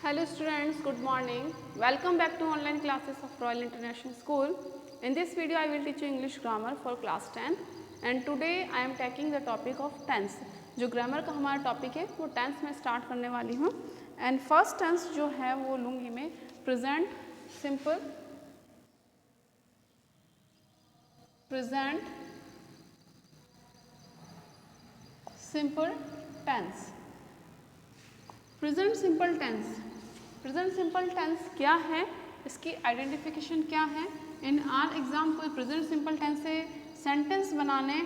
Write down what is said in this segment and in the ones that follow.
Hello students, good morning. Welcome back to online classes of Royal International School. In this video I will teach you English grammar for class 10 and today I am taking the topic of tense. जो grammar का हमारा topic है वो tense में start करने वाली हूँ and first tense जो है वो लूँगी मैं present simple, present simple tense. Present simple tense, present simple tense क्या है, इसकी आइडेंटिफिकेशन क्या है। इन आर एग्जाम कोई प्रेजेंट सिंपल टेंस से सेंटेंस बनाने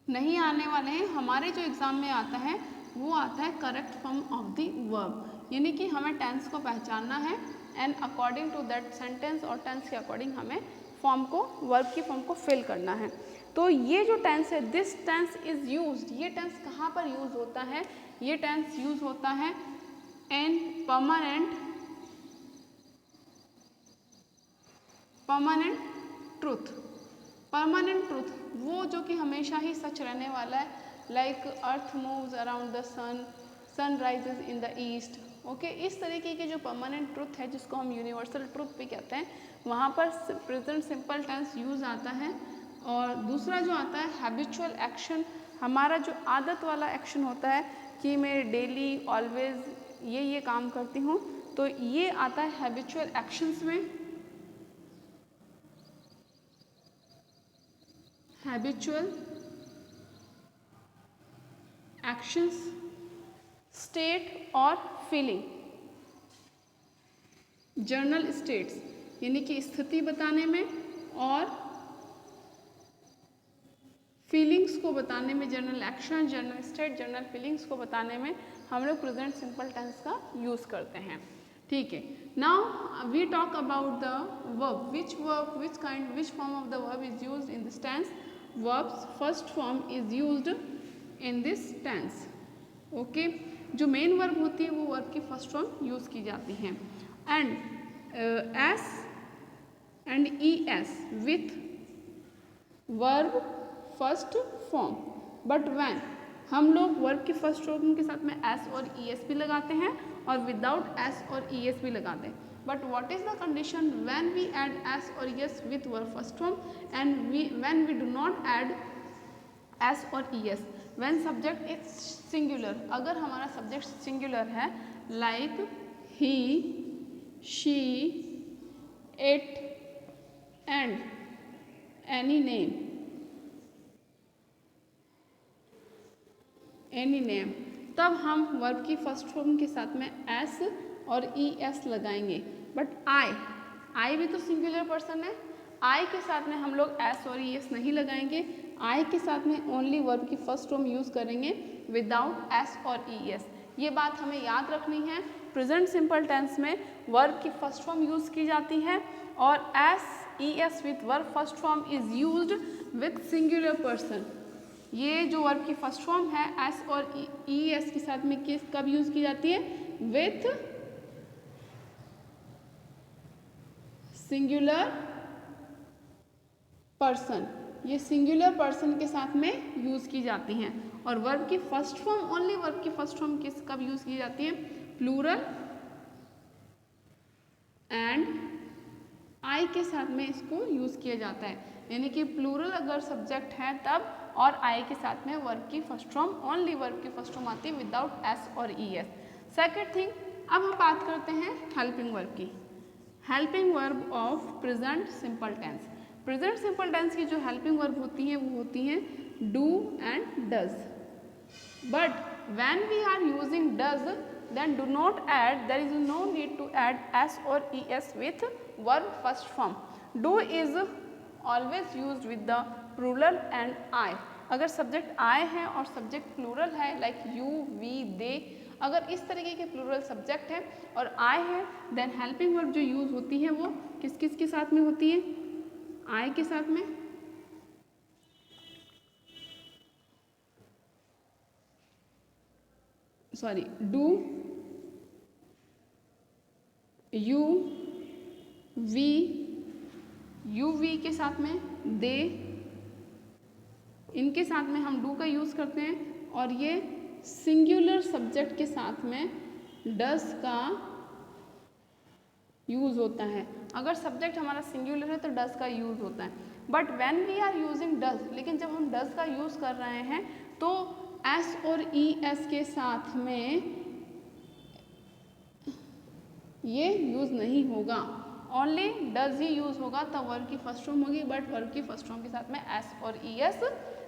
नहीं आने वाले हैं। हमारे जो एग्जाम में आता है वो आता है correct form of the verb, यानी कि हमें टेंस को पहचानना है and according to that sentence और टेंस के अकॉर्डिंग हमें फॉर्म को, वर्ब की फॉर्म को फिल करना है। तो ये जो टेंस है, दिस टेंस इज यूज्ड, ये टेंस कहाँ पर यूज होता है? ये टेंस यूज होता है in permanent truth. Permanent truth वो जो कि हमेशा ही सच रहने वाला है, like earth moves around the sun, sun rises in the east. Okay, इस तरीके की जो परमानेंट ट्रूथ है जिसको हम यूनिवर्सल ट्रूथ भी कहते हैं, वहाँ पर प्रेजेंट सिंपल टेंस यूज आता है। और दूसरा जो आता है हैबिचुअल एक्शन, हमारा जो आदत वाला एक्शन होता है कि मैं डेली ऑलवेज ये काम करती हूँ, तो ये आता है हैबिचुअल एक्शंस में। हैबिचुअल एक्शंस, स्टेट और फीलिंग, जर्नल स्टेट्स यानी कि स्थिति बताने में और फीलिंग्स को बताने में, general action, general state, general feelings को बताने में हम लोग प्रेजेंट सिंपल टेंस का यूज़ करते हैं। ठीक है, now we talk about the verb, which kind, which form of the verb is used in this tense. Verbs first form is used in this tense. Okay, जो main verb होती है वो verb की first form use की जाती हैं and S and E S with verb first form. But when हम लोग वर्ब की फर्स्ट फॉर्म के साथ में एस और ई एस भी लगाते हैं और विदाउट एस और ई एस भी लगाते हैं। But what is the condition when we add S और E S with verb first form and when we do not add S और E S? When subject is singular, अगर हमारा subject singular है like he, she, it and any name, तब हम verb की first form के साथ में एस और ई एस लगाएंगे। बट आई भी तो सिंगुलर पर्सन है, आई के साथ में हम लोग एस और ई एस नहीं लगाएंगे। आई के साथ में ओनली वर्ब की फर्स्ट फॉर्म यूज़ करेंगे विदाउट एस और ई एस। ये बात हमें याद रखनी है। प्रेजेंट सिंपल टेंस में वर्ब की फर्स्ट फॉर्म यूज़ की जाती है और S E S with verb first form is used with singular person. ये जो वर्ब की फर्स्ट फॉर्म है एस और ई एस के साथ में किस कब यूज़ की जाती है? With singular person. ये सिंगुलर पर्सन के साथ में यूज़ की जाती हैं। और वर्ब की फर्स्ट फॉर्म, ओनली वर्ब की फर्स्ट फॉर्म किस कब यूज़ की जाती है? प्लूरल एंड आई के साथ में इसको यूज़ किया जाता है, यानी कि प्लूरल अगर सब्जेक्ट है तब, और आई के साथ में वर्ब की फर्स्ट फॉर्म, ओनली वर्ब की फर्स्ट फॉर्म आती है विदाउट एस और ई एस। सेकेंड थिंग, अब हम बात करते हैं हेल्पिंग वर्ब की। Helping verb of present simple tense. Present simple टेंस की जो हेल्पिंग वर्ब होती हैं वो होती हैं do and does. But when we are using does then do not add, there is no need to add s or es with verb first form. Do is always used with the plural and I. अगर subject I है और subject plural है like you, we, दे, अगर इस तरीके के plural subject है और I है, देन हेल्पिंग वर्ब जो यूज होती है वो किस किस के साथ में होती है? I के साथ में, sorry, do, you, we, you we के साथ में, दे, इनके साथ में हम डू का यूज़ करते हैं। और ये सिंगुलर सब्जेक्ट के साथ में डज का यूज होता है। अगर सब्जेक्ट हमारा सिंगुलर है तो डज का यूज होता है। But when we are using does, लेकिन जब हम डज का यूज कर रहे हैं तो एस और ई एस के साथ में ये यूज नहीं होगा, ओनली डज ही यूज होगा, तब वर्ब की फर्स्ट फॉर्म होगी। बट वर्ब की फर्स्ट फॉर्म के साथ में एस और ई एस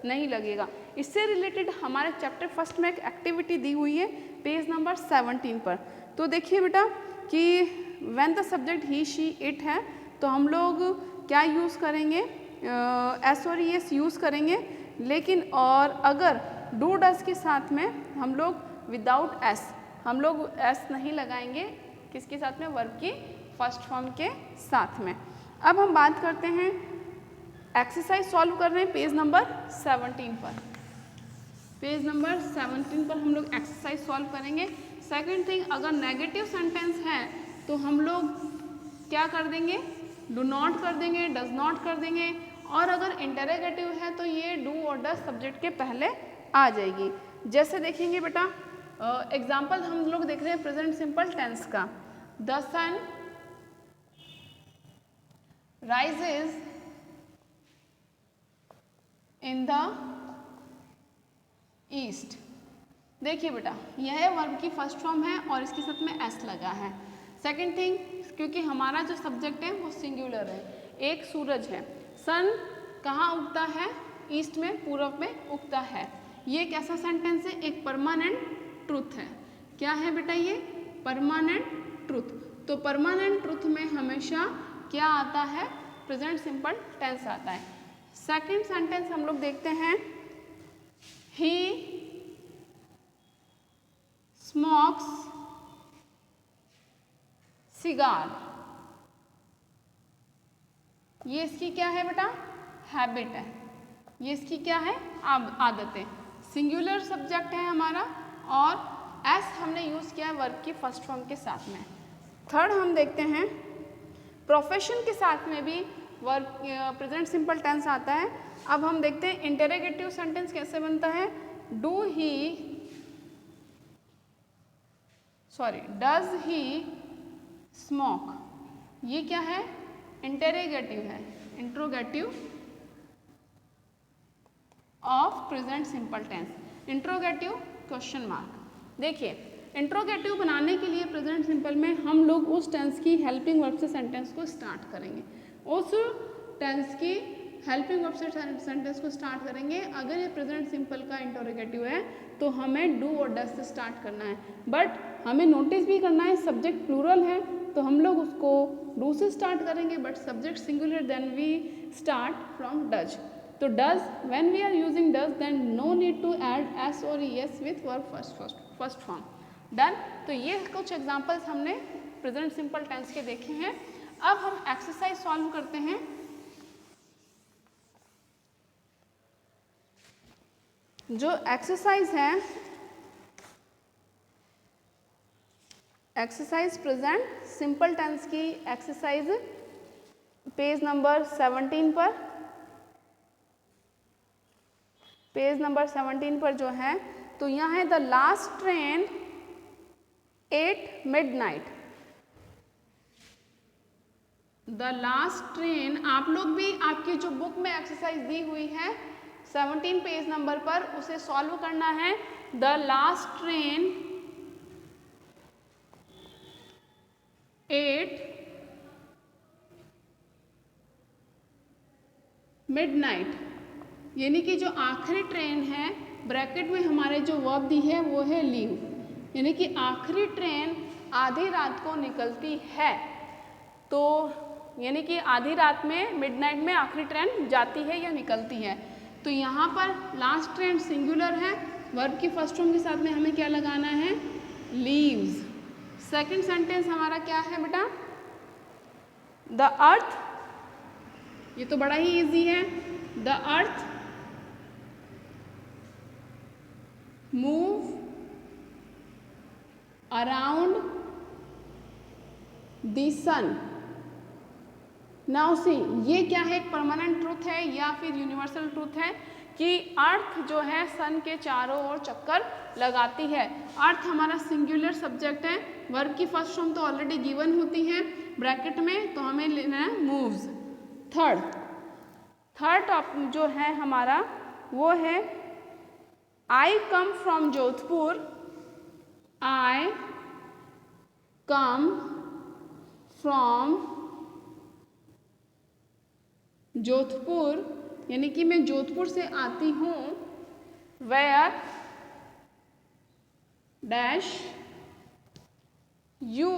नहीं लगेगा। इससे रिलेटेड हमारे चैप्टर फर्स्ट में एक एक्टिविटी दी हुई है पेज नंबर 17 पर। तो देखिए बेटा कि when the subject he she it है तो हम लोग क्या यूज़ करेंगे, एस और ई एस यूज़ करेंगे। लेकिन और अगर डू डज के साथ में हम लोग विदाउट एस, हम लोग एस नहीं लगाएंगे, किसके साथ में, वर्ब की फर्स्ट फॉर्म के साथ में। अब हम बात करते हैं, एक्सरसाइज सॉल्व कर रहे हैं पेज नंबर 17 पर। पेज नंबर 17 पर हम लोग एक्सरसाइज सॉल्व करेंगे। सेकंड थिंग, अगर नेगेटिव सेंटेंस है तो हम लोग क्या कर देंगे, डू नॉट कर देंगे, डज नॉट कर देंगे। और अगर इंटरोगेटिव है तो ये डू और डज सब्जेक्ट के पहले आ जाएगी। जैसे देखेंगे बेटा, एग्जाम्पल हम लोग देख रहे हैं प्रेजेंट सिंपल टेंस का। The sun rises in the east. देखिए बेटा, यह वर्ब की फर्स्ट फॉर्म है और इसके साथ में एस लगा है। सेकंड थिंग, क्योंकि हमारा जो सब्जेक्ट है वो सिंगुलर है, एक सूरज है, सन कहाँ उगता है, ईस्ट में, पूर्व में उगता है। ये कैसा सेंटेंस है, एक परमानेंट ट्रूथ है। क्या है बेटा, ये परमानेंट ट्रूथ। तो परमानेंट ट्रूथ में हमेशा क्या आता है, प्रेजेंट सिंपल टेंस आता है। सेकंड सेंटेंस हम लोग देखते हैं, ही स्मोक्स सिगार। ये इसकी क्या है बेटा, हैबिट है। ये इसकी क्या है, आदत है। सिंगुलर सब्जेक्ट है हमारा और एस हमने यूज़ किया है वर्ब की फर्स्ट फॉर्म के साथ में। थर्ड हम देखते हैं, प्रोफेशन के साथ में भी वर्ब प्रेजेंट सिंपल टेंस आता है। अब हम देखते हैं इंटरोगेटिव सेंटेंस कैसे बनता है। Does he smoke. ये क्या है, इंटरोगेटिव है, interrogative of present simple tense. Interrogative question mark. देखिए, इंट्रोगेटिव बनाने के लिए प्रेजेंट सिंपल में हम लोग उस टेंस की हेल्पिंग वर्ब से सेंटेंस को स्टार्ट करेंगे। उस टेंस की हेल्पिंग वर्ब से सेंटेंस को स्टार्ट करेंगे। अगर ये प्रेजेंट सिंपल का इंटरोगेटिव है तो हमें डू और डज से स्टार्ट करना है। बट हमें नोटिस भी करना है, सब्जेक्ट प्लूरल है तो हम लोग उसको डू से स्टार्ट करेंगे, but subject singular then we start from does. तो does, when we are using does then no need to add S और S with verb first form. Done. तो ये कुछ एग्जांपल्स हमने प्रेजेंट सिंपल टेंस के देखे हैं। अब हम एक्सरसाइज सॉल्व करते हैं। जो एक्सरसाइज है, एक्सरसाइज प्रेजेंट सिंपल टेंस की एक्सरसाइज पेज नंबर 17 पर, पेज नंबर 17 पर जो है, तो यहाँ है the last train 8 midnight। The last train, आप लोग भी आपकी जो बुक में एक्सरसाइज दी हुई है 17 पेज नंबर पर, उसे सॉल्व करना है। द लास्ट ट्रेन 8 midnight, यानी कि जो आखिरी ट्रेन है, ब्रैकेट में हमारे जो वर्ब दी है वो है लीव, यानी कि आखिरी ट्रेन आधी रात को निकलती है। तो यानी कि आधी रात में, मिडनाइट में आखिरी ट्रेन जाती है या निकलती है। तो यहाँ पर लास्ट ट्रेन सिंगुलर है, वर्ब की फर्स्ट फॉर्म के साथ में हमें क्या लगाना है, लीव्स। सेकंड सेंटेंस हमारा क्या है बेटा, द अर्थ, ये तो बड़ा ही इजी है। The earth move around the sun. Now see, ये क्या है, एक परमानेंट ट्रूथ है या फिर यूनिवर्सल ट्रूथ है कि अर्थ जो है सन के चारों ओर चक्कर लगाती है। अर्थ हमारा सिंगुलर सब्जेक्ट है, वर्ब की फर्स्ट फॉर्म तो ऑलरेडी गिवन होती है ब्रैकेट में, तो हमें लेना है मूव्स। थर्ड टॉपिक जो है हमारा वो है I come from Jodhpur, I come from Jodhpur, यानी कि मैं जोधपुर से आती हूँ। Where dash you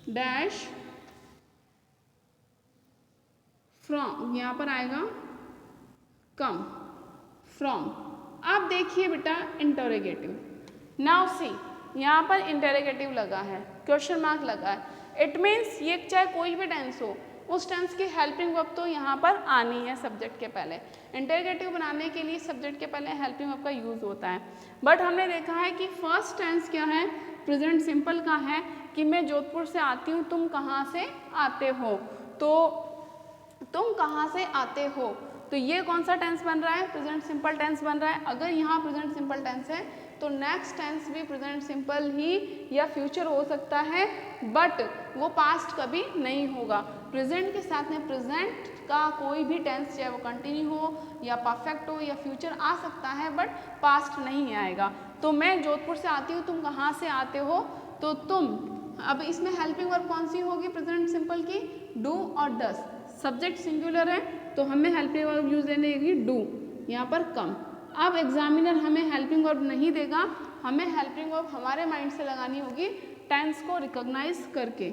dash from, यहाँ पर आएगा कम फ्रॉम। अब देखिए बेटा इंटरोगेटिव, नाउ सी यहाँ पर इंटरोगेटिव लगा है, क्वेश्चन मार्क लगा है। इट मीन्स ये चाहे कोई भी टेंस हो, उस टेंस की हेल्पिंग वर्ब तो यहाँ पर आनी है सब्जेक्ट के पहले। इंटरोगेटिव बनाने के लिए सब्जेक्ट के पहले हेल्पिंग वर्ब का यूज़ होता है। बट हमने देखा है कि फर्स्ट टेंस क्या है, प्रेजेंट सिंपल का है कि मैं जोधपुर से आती हूँ, तुम कहाँ से आते हो, तो तुम कहाँ से आते हो, तो ये कौन सा टेंस बन रहा है, प्रेजेंट सिंपल टेंस बन रहा है। अगर यहाँ प्रेजेंट सिंपल टेंस है तो नेक्स्ट टेंस भी प्रेजेंट सिंपल ही या फ्यूचर हो सकता है, बट वो पास्ट कभी नहीं होगा। प्रेजेंट के साथ में प्रेजेंट का कोई भी टेंस, चाहे वो कंटिन्यू हो या परफेक्ट हो या फ्यूचर, आ सकता है बट पास्ट नहीं आएगा। तो मैं जोधपुर से आती हूँ, तुम कहाँ से आते हो, तो तुम। अब इसमें हेल्पिंग वर्ब कौन सी होगी प्रेजेंट सिंपल की, डू और डस। सब्जेक्ट सिंगुलर है तो हमें हेल्पिंग वर्ब यूज लेने की डू, यहाँ पर कम। अब एग्जामिनर हमें हेल्पिंग वर्ब नहीं देगा, हमें हेल्पिंग वर्ब हमारे माइंड से लगानी होगी टेंस को रिकॉग्नाइज करके।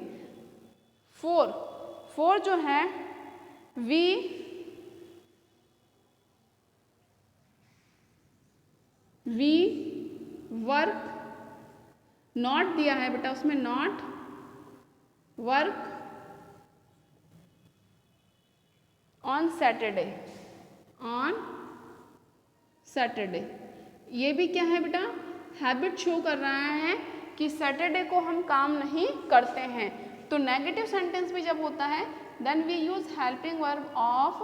फोर जो है वी वर्क, नॉट दिया है बेटा उसमें, नॉट वर्क ऑन सैटरडे, ये भी क्या है बेटा, हैबिट शो कर रहा है कि सैटरडे को हम काम नहीं करते हैं। तो नेगेटिव सेंटेंस भी जब होता है then we use helping verb of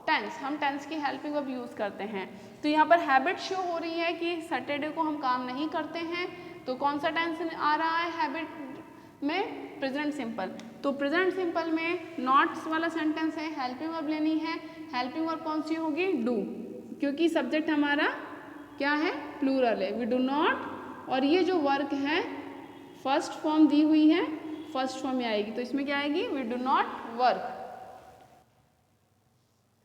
tense, हम टेंस की हेल्पिंग वर्ब यूज करते हैं। तो यहाँ पर हैबिट शो हो रही है कि सैटरडे को हम काम नहीं करते हैं, तो कौन सा टेंस आ रहा है हैबिट में, प्रेजेंट सिंपल। तो प्रेजेंट सिंपल में नॉट्स वाला सेंटेंस है, हेल्पिंग वर्ब लेनी है। हेल्पिंग वर्ब कौन सी होगी, डू, क्योंकि सब्जेक्ट हमारा क्या है, प्लूरल है, वी डू नॉट। और ये जो वर्क है फर्स्ट फॉर्म दी हुई है, फर्स्ट फॉर्म में आएगी, तो इसमें क्या आएगी, वी डू नॉट वर्क।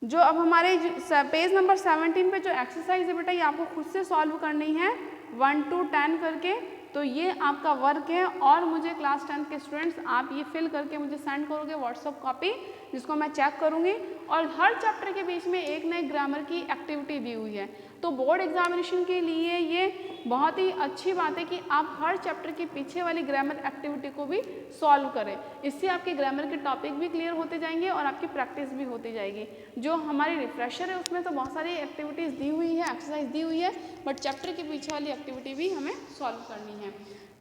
जो अब हमारे पेज नंबर 17 पे जो एक्सरसाइज है बेटा, ये आपको खुद से सॉल्व करनी है 1 to 10 करके। तो ये आपका वर्क है और मुझे क्लास 10 के स्टूडेंट्स आप ये फिल करके मुझे सेंड करोगे व्हाट्सअप कॉपी, जिसको मैं चेक करूँगी। और हर चैप्टर के बीच में एक नई ग्रामर की एक्टिविटी दी हुई है, तो बोर्ड एग्जामिनेशन के लिए ये बहुत ही अच्छी बात है कि आप हर चैप्टर के पीछे वाली ग्रामर एक्टिविटी को भी सॉल्व करें। इससे आपके ग्रामर के टॉपिक भी क्लियर होते जाएंगे और आपकी प्रैक्टिस भी होती जाएगी। जो हमारी रिफ्रेशर है उसमें तो बहुत सारी एक्टिविटीज़ दी हुई है, एक्सरसाइज दी हुई है, बट चैप्टर के पीछे वाली एक्टिविटी भी हमें सॉल्व करनी है।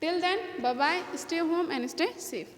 Till then bye bye, stay home and stay safe.